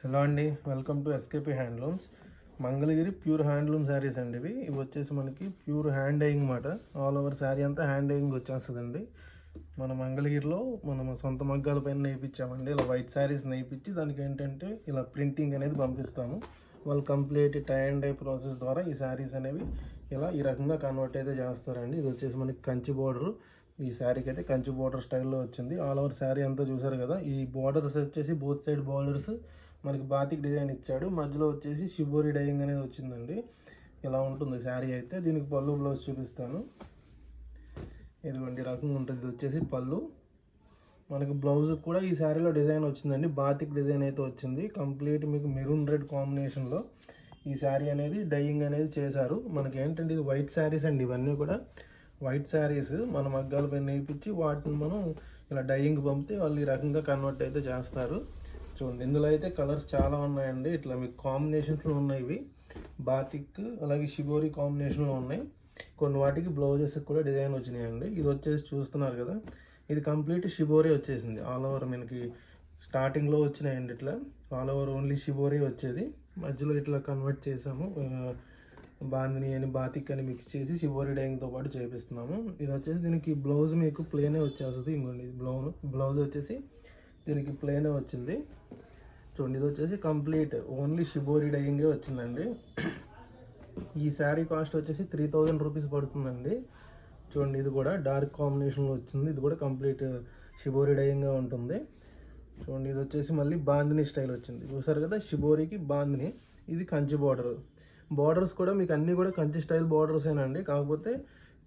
Hello అండి, welcome to SKP handlooms. Mangalagiri pure handloom saris అండి. ఇవి వచ్చేసి మనకి ప్యూర్ హ్యాండ్ డైయింగ్ మాట. ఆల్ ఓవర్ శారీ అంతా హ్యాండ్ డైయింగ్ వచ్చేస్తుందండి. మన మంగళగిరిలో మనం సొంత మగ్గాల పైన నేయించామండి. ఇలా వైట్ శారీస్ నేయించి దానికి ఏంటంటే ఇలా ప్రింటింగ్ అనేది పంపిస్తాము. వాళ్ళు complete tie and dye process ద్వారా ఈ శారీస్ అనేవి ఇలా ఈ రకంగా కన్వర్ట్ అయితే చేస్తారండి. ఇది వచ్చేసి మనకి కంచి బోర్డర్. ఈ శారీకి అయితే కంచి బోర్డర్ స్టైల్లో వచ్చింది. ఆల్ ఓవర్ శారీ అంతా చూసారు కదా. ఈ బోర్డర్స్ వచ్చేసి బోత్ సైడ్ బోర్డర్స్ మనకి బాతిక్ డిజైన్ ఇచ్చాడు. మధ్యలో వచ్చేసి షిబోరి డైయింగ్ అనేది వచ్చిందండి. ఇలా ఉంటుంది శారీ అయితే. దీనికి పళ్ళు బ్లౌజ్ చూపిస్తాను. ఇదిగోండి రకంగా ఉంటుంది. ఇది వచ్చేసి పళ్ళు. మనకి బ్లౌజ్ కూడా ఈ శారీలో డిజైన్ వచ్చిందండి. బాతిక్ డిజైన్ అయితే వచ్చింది. కంప్లీట్ మీకు మెరూన్ రెడ్ కాంబినేషన్లో ఈ శారీ అనేది డైయింగ్ అనేది చేశారు. మనకి ఏంటంటే ఇది వైట్ శారీస్ అండి. ఇవన్నీ కూడా వైట్ శారీస్ మన మగ్గాల పైన నేయించి వాటిని మనం ఇలా డైయింగ్ పంపితే వాళ్ళు ఈ రకంగా కన్వర్ట్ అయితే చేస్తారు. చూడండి, ఇందులో అయితే కలర్స్ చాలా ఉన్నాయండి. ఇట్లా మీకు కాంబినేషన్స్లో ఉన్నాయి. ఇవి బాతిక్ అలాగే షిబోరి కాంబినేషన్లో ఉన్నాయి. కొన్ని వాటికి బ్లౌజెస్ కూడా డిజైన్ వచ్చినాయండి. ఇది వచ్చేసి చూస్తున్నారు కదా, ఇది కంప్లీట్ షిబోరి వచ్చేసింది. ఆల్ ఓవర్ మనకి స్టార్టింగ్లో వచ్చినాయండి. ఇట్లా ఆల్ ఓవర్ ఓన్లీ షిబోరి వచ్చేది. మధ్యలో ఇట్లా కన్వర్ట్ చేసాము. బాందిని అని బాతిక్ అని మిక్స్ చేసి షిబోరి డైయింగ్తో పాటు చేపిస్తున్నాము. ఇది వచ్చేసి దీనికి బ్లౌజ్ మీకు ప్లేనే వచ్చేస్తుంది. ఇంకోండి బ్లౌజ్ వచ్చేసి దీనికి ప్లేనే వచ్చింది. చూడండి, ఇది వచ్చేసి కంప్లీట్ ఓన్లీ షిబోరి డైయింగే వచ్చిందండి. ఈ శారీ కాస్ట్ వచ్చేసి 3000 రూపీస్ పడుతుందండి. చూడండి, ఇది కూడా డార్క్ కాంబినేషన్లో వచ్చింది. ఇది కూడా కంప్లీట్ షిబోరి డైయింగ్గా ఉంటుంది. చూడండి, ఇది వచ్చేసి మళ్ళీ బాందిని స్టైల్ వచ్చింది. చూసారు కదా, షిబోరికి బాందిని. ఇది కంచి బార్డర్. బార్డర్స్ కూడా మీకు అన్నీ కూడా కంచి స్టైల్ బార్డర్సేనండి. కాకపోతే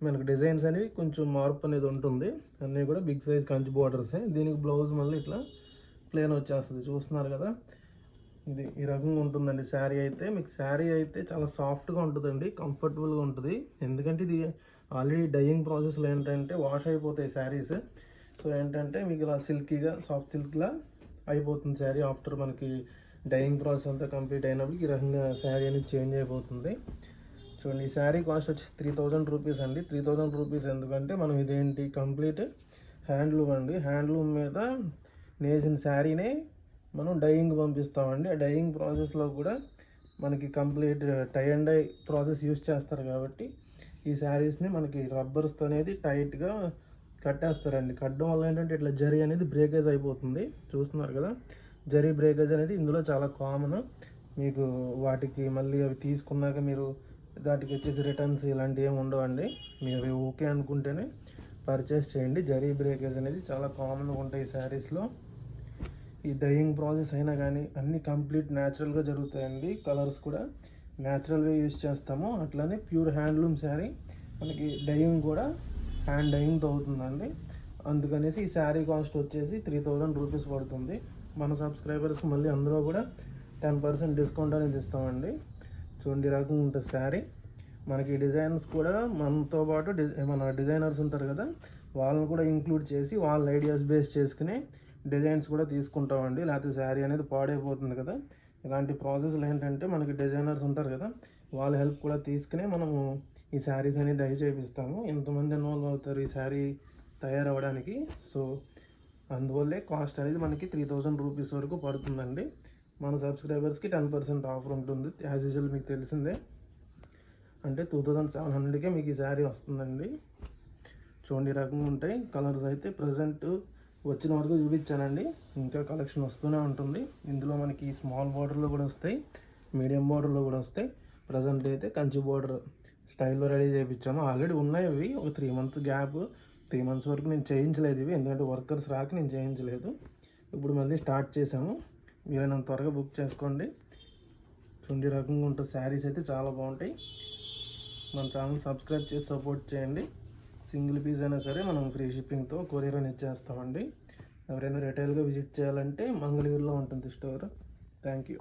మనకు డిజైన్స్ అనేవి కొంచెం మార్పు అనేది ఉంటుంది. అన్నీ కూడా బిగ్ సైజ్ కంచి బార్డర్సే. దీనికి బ్లౌజ్ మళ్ళీ ఇట్లా ప్లేన్ వచ్చేస్తుంది. చూస్తున్నారు కదా, ఇది ఈ రకంగా ఉంటుందండి శారీ అయితే. మీకు శారీ అయితే చాలా సాఫ్ట్గా ఉంటుందండి, కంఫర్టబుల్గా ఉంటుంది. ఎందుకంటే ఇది ఆల్రెడీ డైయింగ్ ప్రాసెస్లో ఏంటంటే వాష్ అయిపోతాయి శారీస్. సో ఏంటంటే మీకు ఇలా సిల్కీగా సాఫ్ట్ సిల్క్లా అయిపోతుంది శారీ. ఆఫ్టర్ మనకి డైయింగ్ ప్రాసెస్ అంతా కంప్లీట్ అయినప్పుడు ఈ రకంగా శారీ అనేది చేంజ్ అయిపోతుంది. చూడండి, ఈ శారీ కాస్ట్ వచ్చి 3000 రూపీస్ అండి. 3000 రూపీస్ ఎందుకంటే మనం ఇదేంటి కంప్లీట్ హ్యాండ్లూమ్ అండి. హ్యాండ్లూమ్ మీద నేసిన శారీనే మనం డైయింగ్ పంపిస్తామండి. ఆ డైయింగ్ ప్రాసెస్లో కూడా మనకి complete tie and dye process use చేస్తారు కాబట్టి ఈ శారీస్ని మనకి రబ్బర్స్తో అనేది టైట్గా కట్టేస్తారండి. కట్టడం వల్ల ఏంటంటే ఇట్లా జరీ అనేది బ్రేకేజ్ అయిపోతుంది. చూస్తున్నారు కదా, జరీ బ్రేకేజ్ అనేది ఇందులో చాలా కామన్. మీకు వాటికి మళ్ళీ అవి తీసుకున్నాక మీరు వాటికి వచ్చేసి రిటర్న్స్ ఇలాంటివి ఏమి ఉండవండి. మీరు ఓకే అనుకుంటేనే పర్చేస్ చేయండి. జరీ బ్రేకేజ్ అనేది చాలా కామన్గా ఉంటాయి ఈ శారీస్లో. ఈ డైయింగ్ ప్రాసెస్ అయినా కానీ అన్నీ కంప్లీట్ న్యాచురల్గా జరుగుతాయండి. కలర్స్ కూడా న్యాచురల్గా యూజ్ చేస్తాము. అట్లానే ప్యూర్ హ్యాండ్లూమ్ శారీ మనకి డైయింగ్ కూడా హ్యాండ్ డైయింగ్తో అవుతుందండి. అందుకనేసి ఈ శారీ కాస్ట్ వచ్చేసి 3000 రూపీస్ పడుతుంది. మన సబ్స్క్రైబర్స్కి మళ్ళీ అందులో కూడా 10% డిస్కౌంట్ అనేది ఇస్తామండి. చూడండి, రకంగా ఉంటుంది శారీ. మనకి డిజైన్స్ కూడా మనతో పాటు మన డిజైనర్స్ ఉంటారు కదా, వాళ్ళని కూడా ఇంక్లూడ్ చేసి వాళ్ళ ఐడియాస్ బేస్ చేసుకుని డిజైన్స్ కూడా తీసుకుంటామండి. లేకపోతే శారీ అనేది పాడైపోతుంది కదా. ఇలాంటి ప్రాసెస్లు ఏంటంటే మనకి డిజైనర్స్ ఉంటారు కదా, వాళ్ళ హెల్ప్ కూడా తీసుకుని మనము ఈ శారీస్ అనేది డై చేపిస్తాము. ఇంతమంది ఇన్వాల్వ్ అవుతారు ఈ శారీ తయారవ్వడానికి. సో అందువల్లే కాస్ట్ అనేది మనకి 3000 రూపీస్ వరకు పడుతుందండి. మన సబ్స్క్రైబర్స్కి 10% ఆఫర్ ఉంటుంది. యాజ్ యూజువల్ మీకు తెలిసిందే, అంటే 2700కే మీకు ఈ శారీ వస్తుందండి. చూడండి, రకంగా ఉంటాయి. కలర్స్ అయితే ప్రజెంట్ వచ్చిన వరకు చూపించానండి. ఇంకా కలెక్షన్ వస్తూనే ఉంటుంది. ఇందులో మనకి స్మాల్ బార్డర్లో కూడా వస్తాయి, మీడియం బార్డర్లో కూడా వస్తాయి. ప్రజెంట్ అయితే కంచి బార్డర్ స్టైల్లో రెడీ చేయించాము. ఆల్రెడీ ఉన్నాయి ఇవి. ఒక 3 మంత్స్ గ్యాప్, 3 మంత్స్ వరకు నేను చేయించలేదు ఇవి, ఎందుకంటే వర్కర్స్ రాక నేను చేయించలేదు. ఇప్పుడు మళ్ళీ స్టార్ట్ చేసాము. మీరైనా త్వరగా బుక్ చేసుకోండి. చూడండి, రకంగా ఉంటుంది. శారీస్ అయితే చాలా బాగుంటాయి. మన ఛానల్ సబ్స్క్రైబ్ చేసి సపోర్ట్ చేయండి. సింగిల్ పీస్ అయినా సరే మనం ఫ్రీ షిప్పింగ్తో కొరియర్ అని ఇచ్చేస్తామండి. ఎవరైనా రిటైల్గా విజిట్ చేయాలంటే మంగళగిరిలో ఉంటుంది స్టోర్. Thank you.